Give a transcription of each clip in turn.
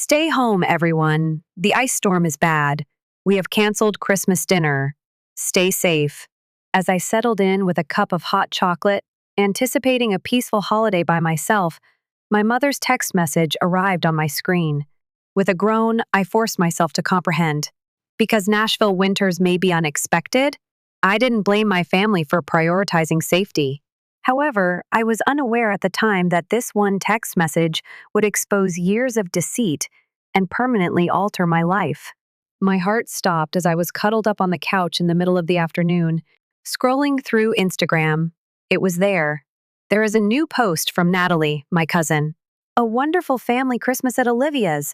Stay home, everyone. The ice storm is bad. We have canceled Christmas dinner. Stay safe. As I settled in with a cup of hot chocolate, anticipating a peaceful holiday by myself, my mother's text message arrived on my screen. With a groan, I forced myself to comprehend. Because Nashville winters may be unexpected, I didn't blame my family for prioritizing safety. However, I was unaware at the time that this one text message would expose years of deceit and permanently alter my life. My heart stopped as I was cuddled up on the couch in the middle of the afternoon, scrolling through Instagram. It was there. There is a new post from Natalie, my cousin. A wonderful family Christmas at Olivia's.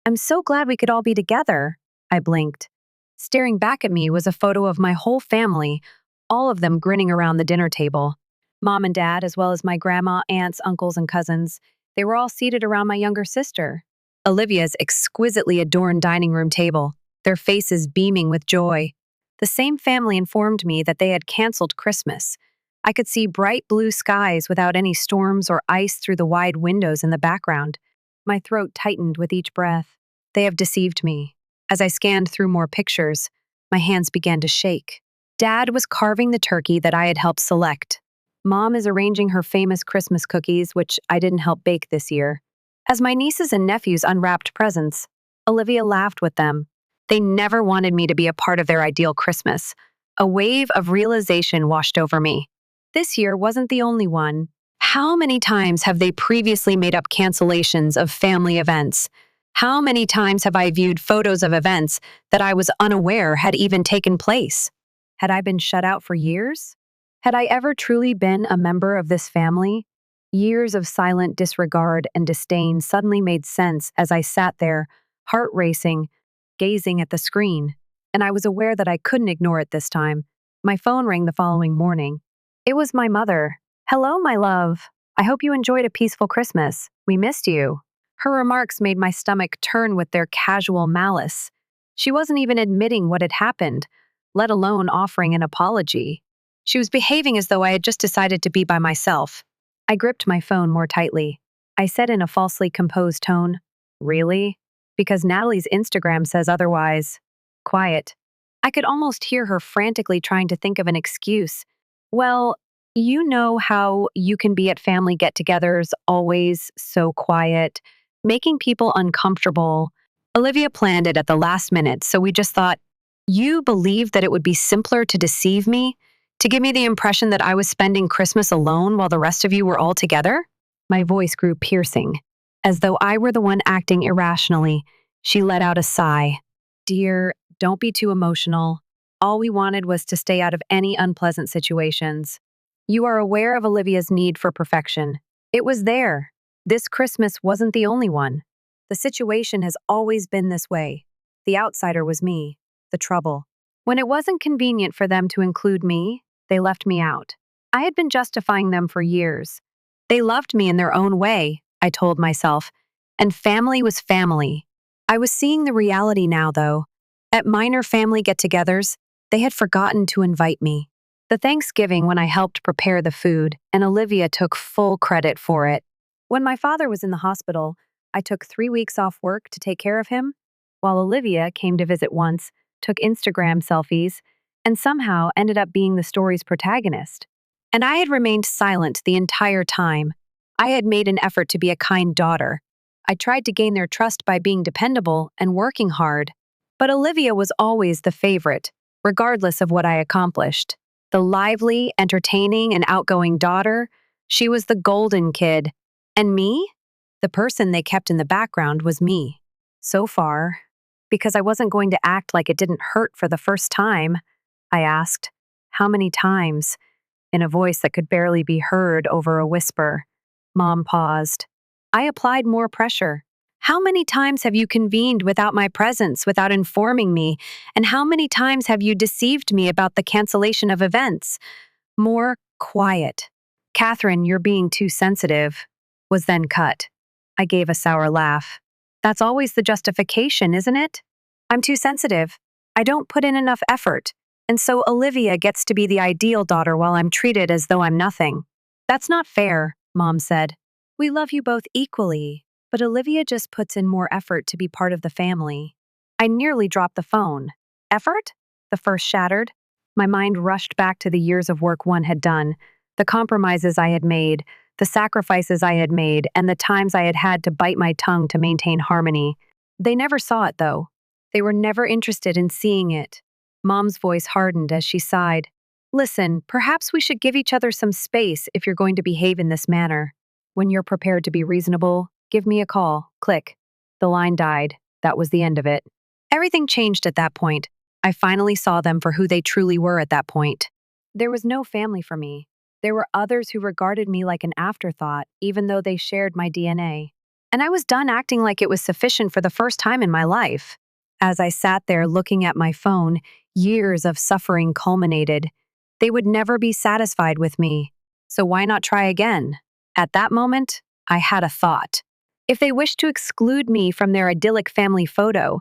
I'm so glad we could all be together. I blinked. Staring back at me was a photo of my whole family, all of them grinning around the dinner table. Mom and Dad, as well as my grandma, aunts, uncles, and cousins. They were all seated around my younger sister. Olivia's exquisitely adorned dining room table, their faces beaming with joy. The same family informed me that they had canceled Christmas. I could see bright blue skies without any storms or ice through the wide windows in the background. My throat tightened with each breath. They have deceived me. As I scanned through more pictures, my hands began to shake. Dad was carving the turkey that I had helped select. Mom is arranging her famous Christmas cookies, which I didn't help bake this year. As my nieces and nephews unwrapped presents, Olivia laughed with them. They never wanted me to be a part of their ideal Christmas. A wave of realization washed over me. This year wasn't the only one. How many times have they previously made up cancellations of family events? How many times have I viewed photos of events that I was unaware had even taken place? Had I been shut out for years? Had I ever truly been a member of this family? Years of silent disregard and disdain suddenly made sense as I sat there, heart racing, gazing at the screen. And I was aware that I couldn't ignore it this time. My phone rang the following morning. It was my mother. "Hello, my love. I hope you enjoyed a peaceful Christmas. We missed you." Her remarks made my stomach turn with their casual malice. She wasn't even admitting what had happened, let alone offering an apology. She was behaving as though I had just decided to be by myself. I gripped my phone more tightly. I said in a falsely composed tone, "Really?" Because Natalie's Instagram says otherwise. Quiet. I could almost hear her frantically trying to think of an excuse. "Well, you know how you can be at family get-togethers, always so quiet, making people uncomfortable. Olivia planned it at the last minute, so we just thought, you believed that it would be simpler to deceive me? To give me the impression that I was spending Christmas alone while the rest of you were all together?" My voice grew piercing. As though I were the one acting irrationally, she let out a sigh. "Dear, don't be too emotional. All we wanted was to stay out of any unpleasant situations. You are aware of Olivia's need for perfection. It was there. This Christmas wasn't the only one. The situation has always been this way. The outsider was me, the trouble. When it wasn't convenient for them to include me, they left me out. I had been justifying them for years. They loved me in their own way, I told myself, and family was family. I was seeing the reality now, though. At minor family get-togethers, they had forgotten to invite me. The Thanksgiving when I helped prepare the food, and Olivia took full credit for it. When my father was in the hospital, I took 3 weeks off work to take care of him, while Olivia came to visit once, took Instagram selfies, and somehow ended up being the story's protagonist. And I had remained silent the entire time. I had made an effort to be a kind daughter. I tried to gain their trust by being dependable and working hard. But Olivia was always the favorite, regardless of what I accomplished. The lively, entertaining, and outgoing daughter, she was the golden kid. And me? The person they kept in the background was me. So far, because I wasn't going to act like it didn't hurt for the first time, I asked, "How many times?" in a voice that could barely be heard over a whisper. Mom paused. I applied more pressure. "How many times have you convened without my presence, without informing me? And how many times have you deceived me about the cancellation of events?" More quiet. "Catherine, you're being too sensitive," was then cut. I gave a sour laugh. That's always the justification, isn't it? I'm too sensitive. I don't put in enough effort. And so Olivia gets to be the ideal daughter while I'm treated as though I'm nothing. "That's not fair," Mom said. "We love you both equally." but Olivia just puts in more effort to be part of the family. I nearly dropped the phone. Effort? The first shattered. My mind rushed back to the years of work one had done, the compromises I had made, the sacrifices I had made, and the times I had had to bite my tongue to maintain harmony. They never saw it, though. They were never interested in seeing it. Mom's voice hardened as she sighed. Listen, perhaps we should give each other some space if you're going to behave in this manner. When you're prepared to be reasonable, give me a call. Click. The line died. That was the end of it. Everything changed at that point. I finally saw them for who they truly were at that point. There was no family for me. There were others who regarded me like an afterthought, even though they shared my DNA. And I was done acting like it was sufficient for the first time in my life. As I sat there looking at my phone, years of suffering culminated. They would never be satisfied with me. So why not try again? At that moment, I had a thought. If they wished to exclude me from their idyllic family photo,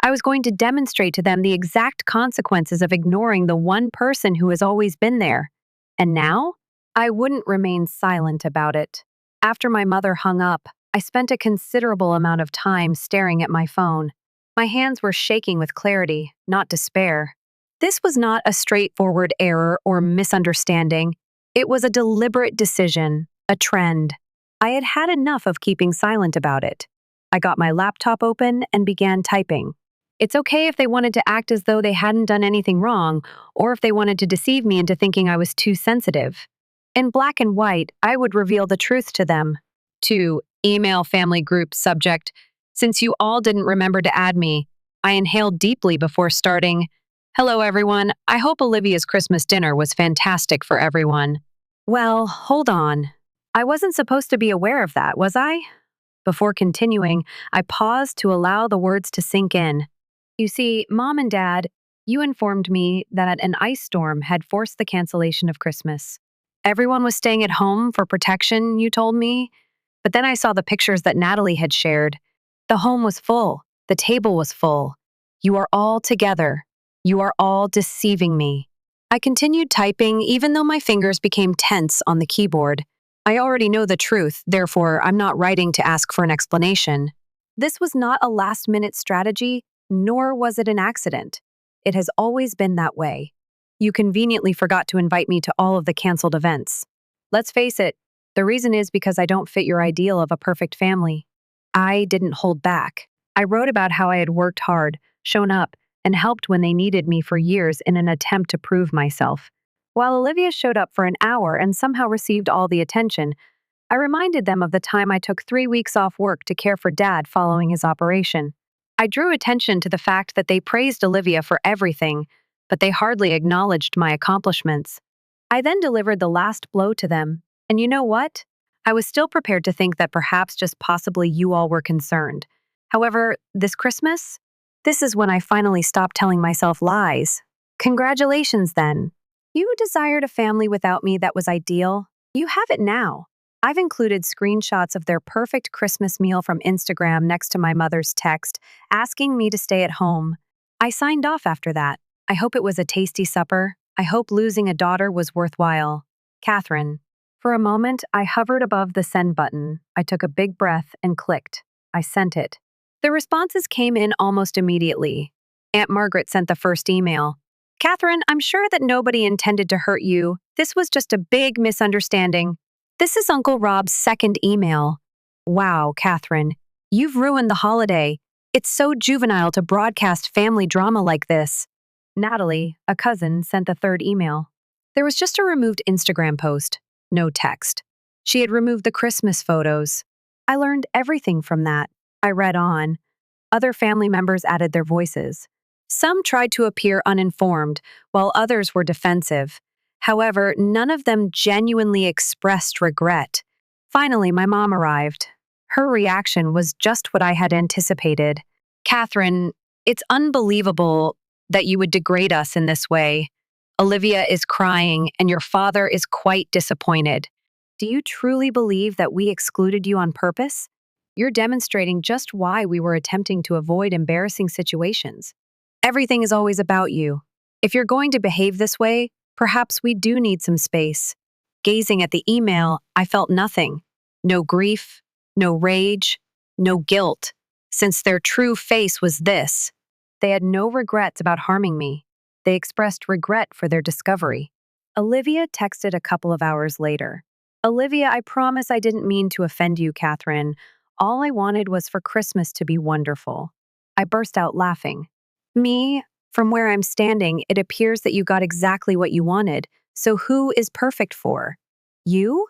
I was going to demonstrate to them the exact consequences of ignoring the one person who has always been there. And now, I wouldn't remain silent about it. After my mother hung up, I spent a considerable amount of time staring at my phone. My hands were shaking with clarity, not despair. This was not a straightforward error or misunderstanding. It was a deliberate decision, a trend. I had had enough of keeping silent about it. I got my laptop open and began typing. It's okay if they wanted to act as though they hadn't done anything wrong, or if they wanted to deceive me into thinking I was too sensitive. In black and white, I would reveal the truth to them. To email family group subject, since you all didn't remember to add me, I inhaled deeply before starting. Hello, everyone. I hope Olivia's Christmas dinner was fantastic for everyone. Well, hold on. I wasn't supposed to be aware of that, was I? Before continuing, I paused to allow the words to sink in. You see, Mom and Dad, you informed me that an ice storm had forced the cancellation of Christmas. Everyone was staying at home for protection, you told me. But then I saw the pictures that Natalie had shared. The home was full. The table was full. You are all together. You are all deceiving me. I continued typing even though my fingers became tense on the keyboard. I already know the truth, therefore I'm not writing to ask for an explanation. This was not a last-minute strategy, nor was it an accident. It has always been that way. You conveniently forgot to invite me to all of the canceled events. Let's face it, the reason is because I don't fit your ideal of a perfect family. I didn't hold back. I wrote about how I had worked hard, shown up, and helped when they needed me for years in an attempt to prove myself. While Olivia showed up for an hour and somehow received all the attention, I reminded them of the time I took 3 weeks off work to care for Dad following his operation. I drew attention to the fact that they praised Olivia for everything, but they hardly acknowledged my accomplishments. I then delivered the last blow to them, and you know what? I was still prepared to think that perhaps just possibly you all were concerned. However, this Christmas, this is when I finally stopped telling myself lies. Congratulations, then. You desired a family without me that was ideal. You have it now. I've included screenshots of their perfect Christmas meal from Instagram next to my mother's text, asking me to stay at home. I signed off after that. I hope it was a tasty supper. I hope losing a daughter was worthwhile. Catherine. For a moment, I hovered above the send button. I took a big breath and clicked. I sent it. The responses came in almost immediately. Aunt Margaret sent the first email. Catherine, I'm sure that nobody intended to hurt you. This was just a big misunderstanding. This is Uncle Rob's second email. Wow, Catherine, you've ruined the holiday. It's so juvenile to broadcast family drama like this. Natalie, a cousin, sent the third email. There was just a removed Instagram post, no text. She had removed the Christmas photos. I learned everything from that. I read on. Other family members added their voices. Some tried to appear uninformed, while others were defensive. However, none of them genuinely expressed regret. Finally, my mom arrived. Her reaction was just what I had anticipated. Catherine, it's unbelievable that you would degrade us in this way. Olivia is crying, and your father is quite disappointed. Do you truly believe that we excluded you on purpose? You're demonstrating just why we were attempting to avoid embarrassing situations. Everything is always about you. If you're going to behave this way, perhaps we do need some space. Gazing at the email, I felt nothing. No grief, no rage, no guilt, since their true face was this. They had no regrets about harming me. They expressed regret for their discovery. Olivia texted a couple of hours later. Olivia, I promise I didn't mean to offend you, Catherine. All I wanted was for Christmas to be wonderful. I burst out laughing. Me? From where I'm standing, it appears that you got exactly what you wanted. So who is perfect for? You?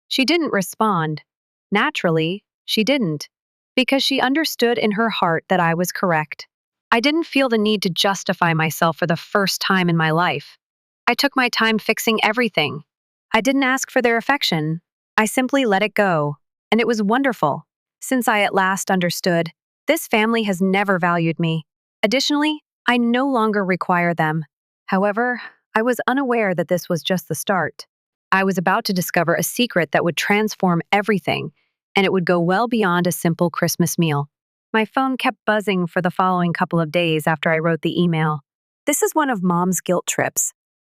She didn't respond. Naturally, she didn't. Because she understood in her heart that I was correct. I didn't feel the need to justify myself for the first time in my life. I took my time fixing everything. I didn't ask for their affection. I simply let it go. And it was wonderful. Since I at last understood, this family has never valued me. Additionally, I no longer require them. However, I was unaware that this was just the start. I was about to discover a secret that would transform everything, and it would go well beyond a simple Christmas meal. My phone kept buzzing for the following couple of days after I wrote the email. This is one of Mom's guilt trips.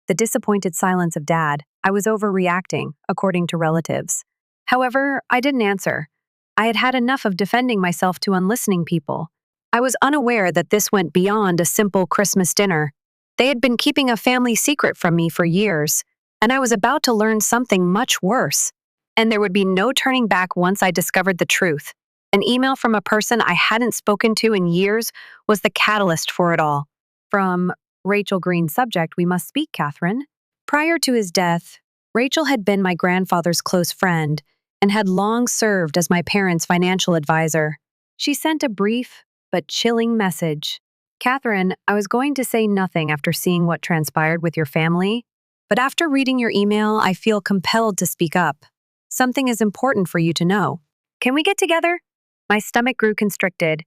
The disappointed silence of Dad. I was overreacting, according to relatives. However, I didn't answer. I had had enough of defending myself to unlistening people. I was unaware that this went beyond a simple Christmas dinner. They had been keeping a family secret from me for years, and I was about to learn something much worse. And there would be no turning back once I discovered the truth. An email from a person I hadn't spoken to in years was the catalyst for it all. From Rachel Green, subject, we must speak, Catherine. Prior to his death, Rachel had been my grandfather's close friend and had long served as my parents' financial advisor. She sent a brief but chilling message. Catherine, I was going to say nothing after seeing what transpired with your family, but after reading your email, I feel compelled to speak up. Something is important for you to know. Can we get together? My stomach grew constricted.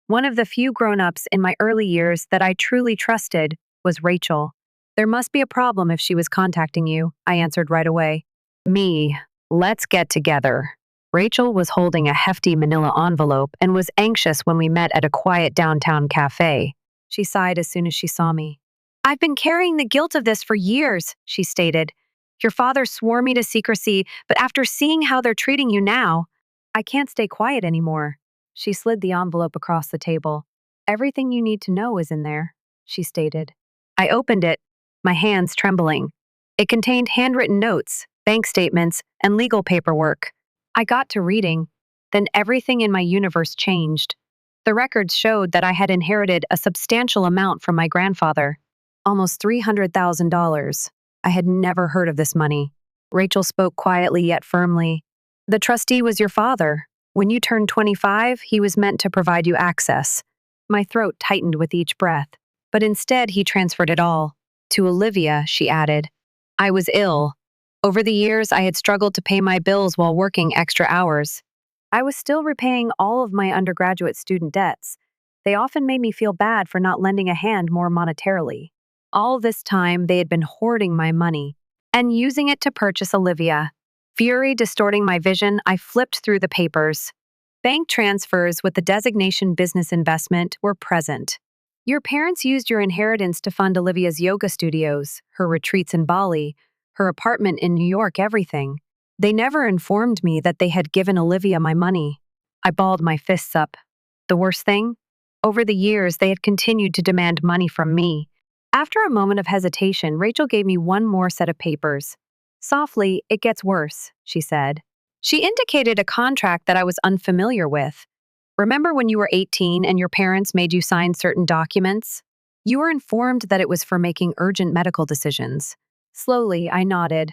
One of the few grown-ups in my early years that I truly trusted was Rachel. There must be a problem if she was contacting you, I answered right away. Me, let's get together. Rachel was holding a hefty manila envelope and was anxious when we met at a quiet downtown cafe. She sighed as soon as she saw me. I've been carrying the guilt of this for years, she stated. Your father swore me to secrecy, but after seeing how they're treating you now, I can't stay quiet anymore. She slid the envelope across the table. Everything you need to know is in there, she stated. I opened it, my hands trembling. It contained handwritten notes, bank statements, and legal paperwork. I got to reading. Then everything in my universe changed. The records showed that I had inherited a substantial amount from my grandfather. Almost $300,000. I had never heard of this money. Rachel spoke quietly yet firmly. The trustee was your father. When you turned 25, he was meant to provide you access. My throat tightened with each breath, but instead he transferred it all. To Olivia, she added. I was ill. Over the years, I had struggled to pay my bills while working extra hours. I was still repaying all of my undergraduate student debts. They often made me feel bad for not lending a hand more monetarily. All this time, they had been hoarding my money and using it to purchase Olivia. Fury distorting my vision, I flipped through the papers. Bank transfers with the designation business investment were present. Your parents used your inheritance to fund Olivia's yoga studios, her retreats in Bali, her apartment in New York, everything. They never informed me that they had given Olivia my money. I balled my fists up. The worst thing? Over the years, they had continued to demand money from me. After a moment of hesitation, Rachel gave me one more set of papers. Softly, it gets worse, she said. She indicated a contract that I was unfamiliar with. Remember when you were 18 and your parents made you sign certain documents? You were informed that it was for making urgent medical decisions. Slowly, I nodded.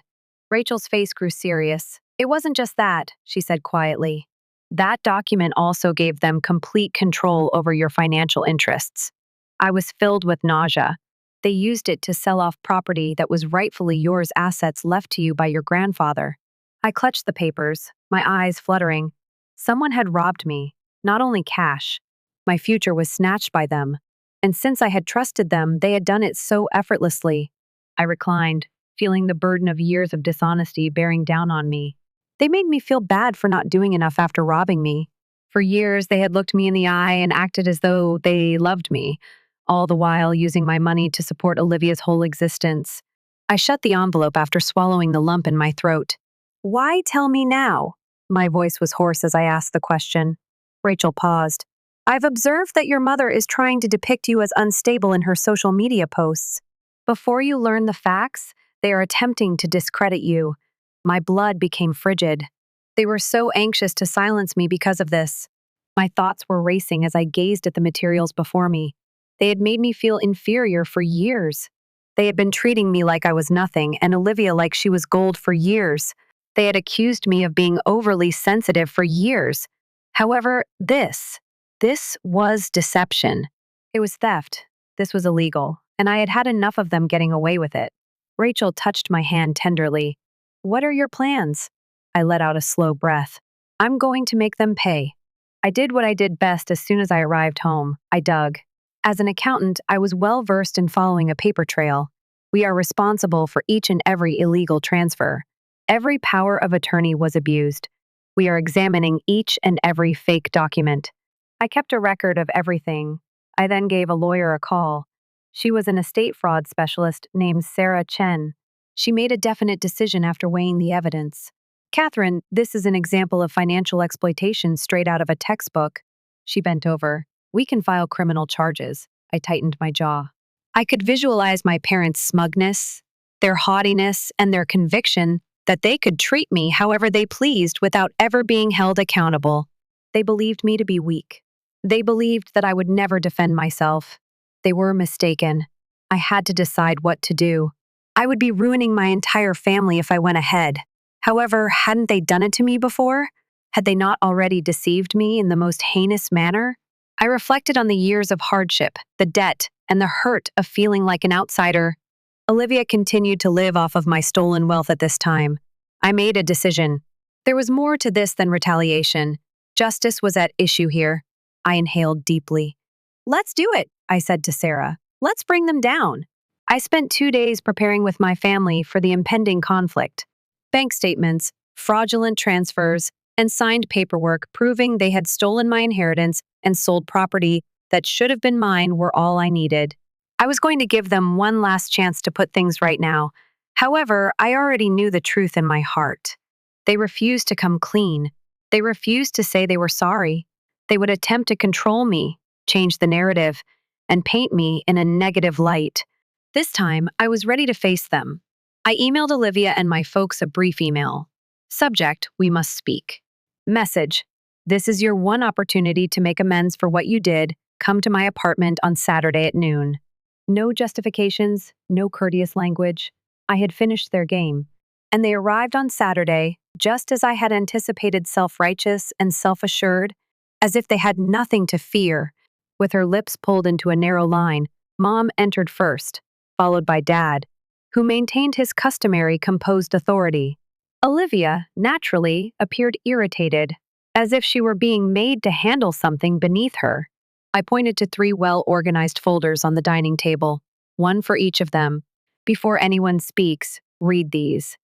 Rachel's face grew serious. It wasn't just that, she said quietly. That document also gave them complete control over your financial interests. I was filled with nausea. They used it to sell off property that was rightfully yours, assets left to you by your grandfather. I clutched the papers, my eyes fluttering. Someone had robbed me, not only cash. My future was snatched by them. And since I had trusted them, they had done it so effortlessly. I reclined, feeling the burden of years of dishonesty bearing down on me. They made me feel bad for not doing enough after robbing me. For years, they had looked me in the eye and acted as though they loved me, all the while using my money to support Olivia's whole existence. I shut the envelope after swallowing the lump in my throat. Why tell me now? My voice was hoarse as I asked the question. Rachel paused. I've observed that your mother is trying to depict you as unstable in her social media posts. Before you learn the facts, they are attempting to discredit you. My blood became frigid. They were so anxious to silence me because of this. My thoughts were racing as I gazed at the materials before me. They had made me feel inferior for years. They had been treating me like I was nothing and Olivia like she was gold for years. They had accused me of being overly sensitive for years. However, this was deception. It was theft. This was illegal, and I had had enough of them getting away with it. Rachel touched my hand tenderly. What are your plans? I let out a slow breath. I'm going to make them pay. I did what I did best as soon as I arrived home. I dug. As an accountant, I was well versed in following a paper trail. We are responsible for each and every illegal transfer. Every power of attorney was abused. We are examining each and every fake document. I kept a record of everything. I then gave a lawyer a call. She was an estate fraud specialist named Sarah Chen. She made a definite decision after weighing the evidence. Catherine, this is an example of financial exploitation straight out of a textbook. She bent over. We can file criminal charges. I tightened my jaw. I could visualize my parents' smugness, their haughtiness, and their conviction that they could treat me however they pleased without ever being held accountable. They believed me to be weak. They believed that I would never defend myself. They were mistaken. I had to decide what to do. I would be ruining my entire family if I went ahead. However, hadn't they done it to me before? Had they not already deceived me in the most heinous manner? I reflected on the years of hardship, the debt, and the hurt of feeling like an outsider. Olivia continued to live off of my stolen wealth at this time. I made a decision. There was more to this than retaliation. Justice was at issue here. I inhaled deeply. Let's do it, I said to Sarah. Let's bring them down. I spent 2 days preparing with my family for the impending conflict. Bank statements, fraudulent transfers, and signed paperwork proving they had stolen my inheritance and sold property that should have been mine were all I needed. I was going to give them one last chance to put things right now. However, I already knew the truth in my heart. They refused to come clean. They refused to say they were sorry. They would attempt to control me, change the narrative, and paint me in a negative light. This time, I was ready to face them. I emailed Olivia and my folks a brief email. Subject, we must speak. Message, this is your one opportunity to make amends for what you did. Come to my apartment on Saturday at noon. No justifications, no courteous language. I had finished their game. And they arrived on Saturday, just as I had anticipated, self-righteous and self-assured, as if they had nothing to fear. With her lips pulled into a narrow line, Mom entered first, followed by Dad, who maintained his customary composed authority. Olivia, naturally, appeared irritated, as if she were being made to handle something beneath her. I pointed to 3 well-organized folders on the dining table, one for each of them. Before anyone speaks, read these.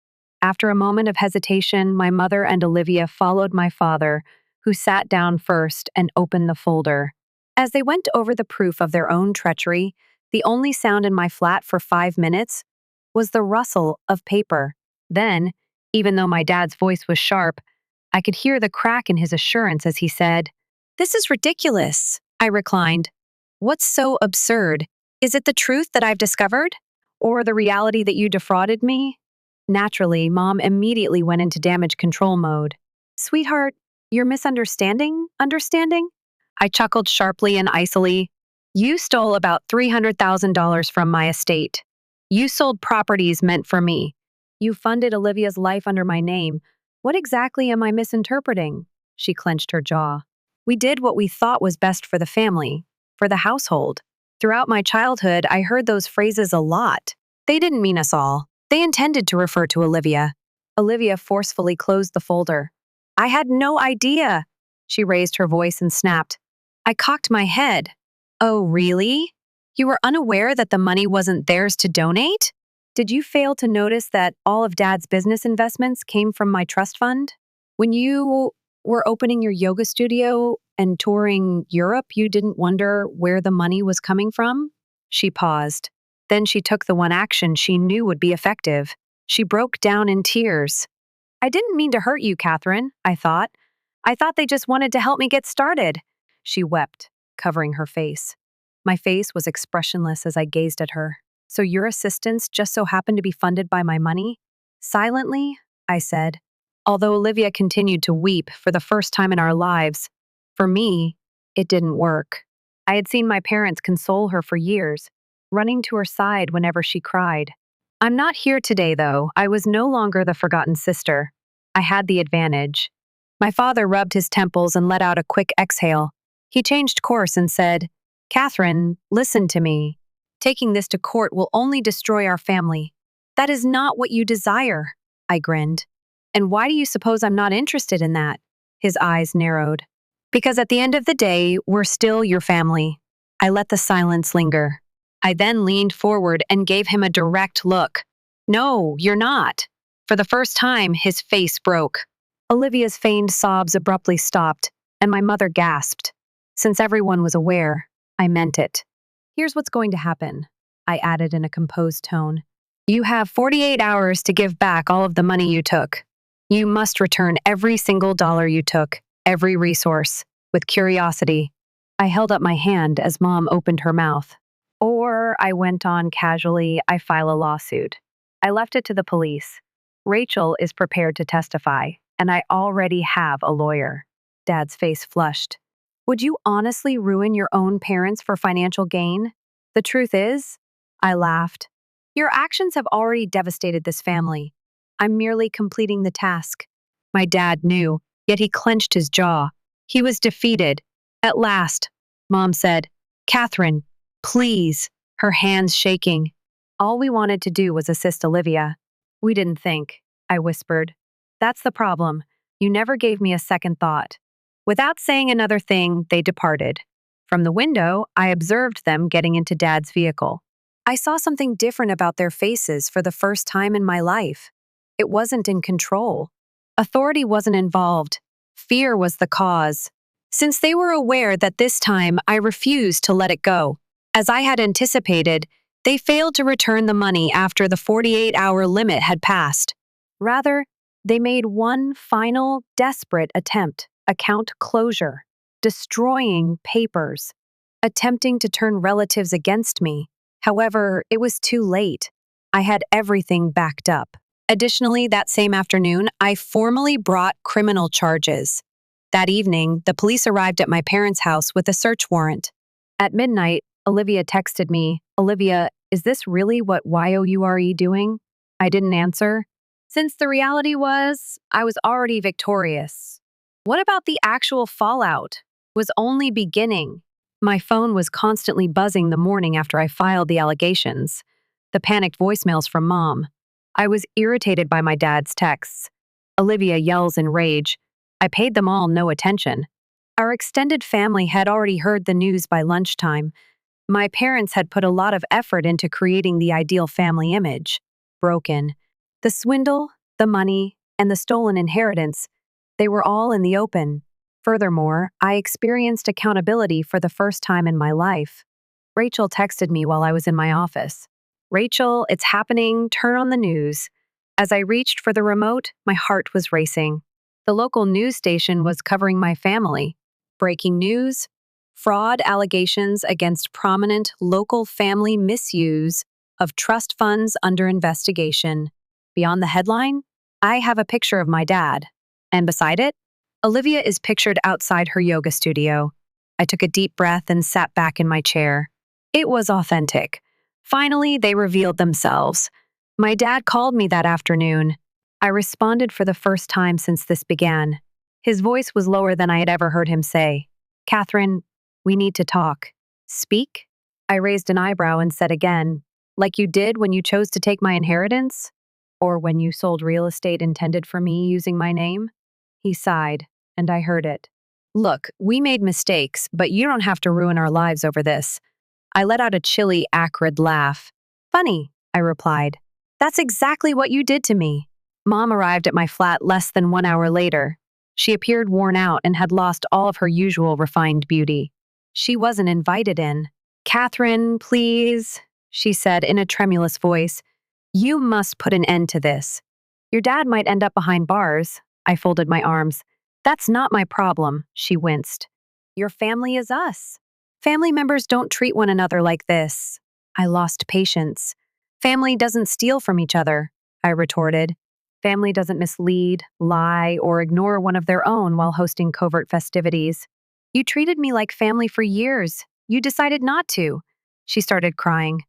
After a moment of hesitation, my mother and Olivia followed my father, who sat down first and opened the folder. As they went over the proof of their own treachery, the only sound in my flat for 5 minutes was the rustle of paper. Then, even though my dad's voice was sharp, I could hear the crack in his assurance as he said, "This is ridiculous." I reclined. What's so absurd? Is it the truth that I've discovered? Or the reality that you defrauded me? Naturally, Mom immediately went into damage control mode. Sweetheart, you're misunderstanding? Understanding? I chuckled sharply and icily. You stole about $300,000 from my estate. You sold properties meant for me. You funded Olivia's life under my name. What exactly am I misinterpreting? She clenched her jaw. We did what we thought was best for the family, for the household. Throughout my childhood, I heard those phrases a lot. They didn't mean us all. They intended to refer to Olivia. Olivia forcefully closed the folder. I had no idea. She raised her voice and snapped. I cocked my head. Oh, really? You were unaware that the money wasn't theirs to donate? Did you fail to notice that all of Dad's business investments came from my trust fund? When you were opening your yoga studio and touring Europe, you didn't wonder where the money was coming from? She paused. Then she took the one action she knew would be effective. She broke down in tears. I didn't mean to hurt you, Catherine, I thought. I thought they just wanted to help me get started. She wept, covering her face. My face was expressionless as I gazed at her. So your assistance just so happened to be funded by my money? Silently, I said, although Olivia continued to weep for the first time in our lives. For me, it didn't work. I had seen my parents console her for years, running to her side whenever she cried. I'm not here today, though. I was no longer the forgotten sister. I had the advantage. My father rubbed his temples and let out a quick exhale. He changed course and said, Catherine, listen to me. Taking this to court will only destroy our family. That is not what you desire, I grinned. And why do you suppose I'm not interested in that? His eyes narrowed. Because at the end of the day, we're still your family. I let the silence linger. I then leaned forward and gave him a direct look. No, you're not. For the first time, his face broke. Olivia's feigned sobs abruptly stopped, and my mother gasped. Since everyone was aware, I meant it. Here's what's going to happen, I added in a composed tone. You have 48 hours to give back all of the money you took. You must return every single dollar you took, every resource, with curiosity. I held up my hand as Mom opened her mouth. Or, I went on casually, I file a lawsuit. I left it to the police. Rachel is prepared to testify, and I already have a lawyer. Dad's face flushed. Would you honestly ruin your own parents for financial gain? The truth is, I laughed. Your actions have already devastated this family. I'm merely completing the task. My dad knew, yet he clenched his jaw. He was defeated. At last, Mom said, Catherine, please, her hands shaking. All we wanted to do was assist Olivia. We didn't think, I whispered. That's the problem. You never gave me a second thought. Without saying another thing, they departed. From the window, I observed them getting into Dad's vehicle. I saw something different about their faces for the first time in my life. It wasn't in control. Authority wasn't involved. Fear was the cause. Since they were aware that this time I refused to let it go. As I had anticipated, they failed to return the money after the 48-hour limit had passed. Rather, they made one final, desperate attempt, account closure, destroying papers, attempting to turn relatives against me. However, it was too late. I had everything backed up. Additionally, that same afternoon, I formally brought criminal charges. That evening, the police arrived at my parents' house with a search warrant. At midnight, Olivia texted me, Olivia, is this really what YOURE doing? I didn't answer, since the reality was, I was already victorious. What about the actual fallout? Was only beginning. My phone was constantly buzzing the morning after I filed the allegations. The panicked voicemails from Mom. I was irritated by my dad's texts. Olivia yells in rage. I paid them all no attention. Our extended family had already heard the news by lunchtime. My parents had put a lot of effort into creating the ideal family image. Broken. The swindle, the money, and the stolen inheritance, they were all in the open. Furthermore, I experienced accountability for the first time in my life. Rachel texted me while I was in my office. Rachel, it's happening, turn on the news. As I reached for the remote, my heart was racing. The local news station was covering my family. Breaking news, fraud allegations against prominent local family misuse of trust funds under investigation. Beyond the headline, I have a picture of my dad. And beside it, Olivia is pictured outside her yoga studio. I took a deep breath and sat back in my chair. It was authentic. Finally, they revealed themselves. My dad called me that afternoon. I responded for the first time since this began. His voice was lower than I had ever heard him say. Catherine, we need to talk. Speak? I raised an eyebrow and said again, like you did when you chose to take my inheritance? Or when you sold real estate intended for me using my name? He sighed, and I heard it. Look, we made mistakes, but you don't have to ruin our lives over this. I let out a chilly, acrid laugh. Funny, I replied. That's exactly what you did to me. Mom arrived at my flat less than 1 hour later. She appeared worn out and had lost all of her usual refined beauty. She wasn't invited in. Catherine, please, she said in a tremulous voice. You must put an end to this. Your dad might end up behind bars. I folded my arms. That's not my problem, she winced. Your family is us. Family members don't treat one another like this. I lost patience. Family doesn't steal from each other, I retorted. Family doesn't mislead, lie, or ignore one of their own while hosting covert festivities. You treated me like family for years. You decided not to. She started crying.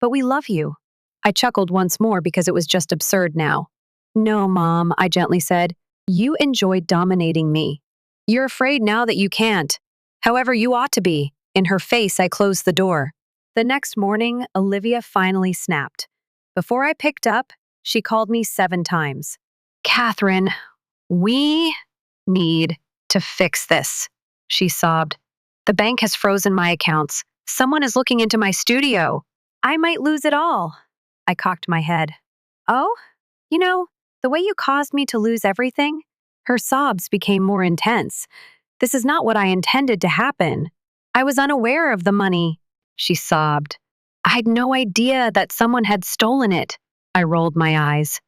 But we love you. I chuckled once more because it was just absurd now. No, Mom, I gently said. You enjoyed dominating me. You're afraid now that you can't. However, you ought to be. In her face, I closed the door. The next morning, Olivia finally snapped. Before I picked up, she called me 7 times. Catherine, we need to fix this, she sobbed. The bank has frozen my accounts. Someone is looking into my studio. I might lose it all. I cocked my head. Oh? You know, the way you caused me to lose everything? Her sobs became more intense. This is not what I intended to happen. I was unaware of the money, she sobbed. I had no idea that someone had stolen it. I rolled my eyes.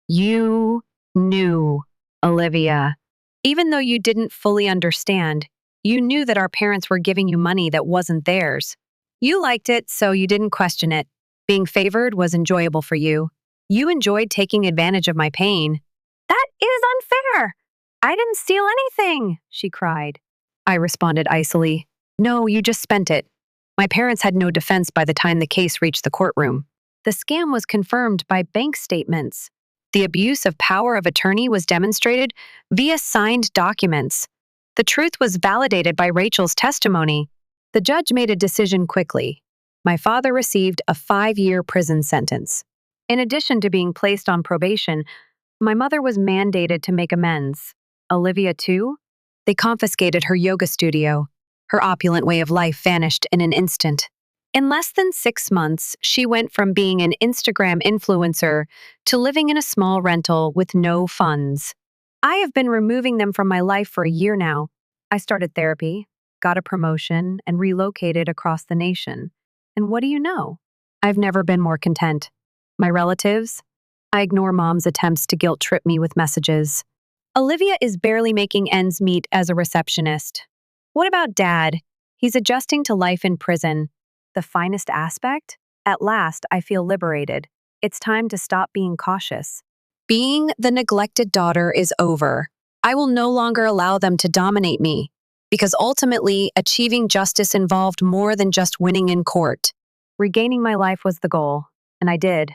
You knew, Olivia. Even though you didn't fully understand, you knew that our parents were giving you money that wasn't theirs. You liked it, so you didn't question it. Being favored was enjoyable for you. You enjoyed taking advantage of my pain. That is unfair. I didn't steal anything, she cried. I responded icily. No, you just spent it. My parents had no defense by the time the case reached the courtroom. The scam was confirmed by bank statements. The abuse of power of attorney was demonstrated via signed documents. The truth was validated by Rachel's testimony. The judge made a decision quickly. My father received a 5-year prison sentence. In addition to being placed on probation, my mother was mandated to make amends. Olivia, too? They confiscated her yoga studio. Her opulent way of life vanished in an instant. In less than 6 months, she went from being an Instagram influencer to living in a small rental with no funds. I have been removing them from my life for a year now. I started therapy, got a promotion, and relocated across the nation. And what do you know? I've never been more content. My relatives? I ignore Mom's attempts to guilt trip me with messages. Olivia is barely making ends meet as a receptionist. What about Dad? He's adjusting to life in prison. The finest aspect? At last, I feel liberated. It's time to stop being cautious. Being the neglected daughter is over. I will no longer allow them to dominate me, because ultimately, achieving justice involved more than just winning in court. Regaining my life was the goal, and I did.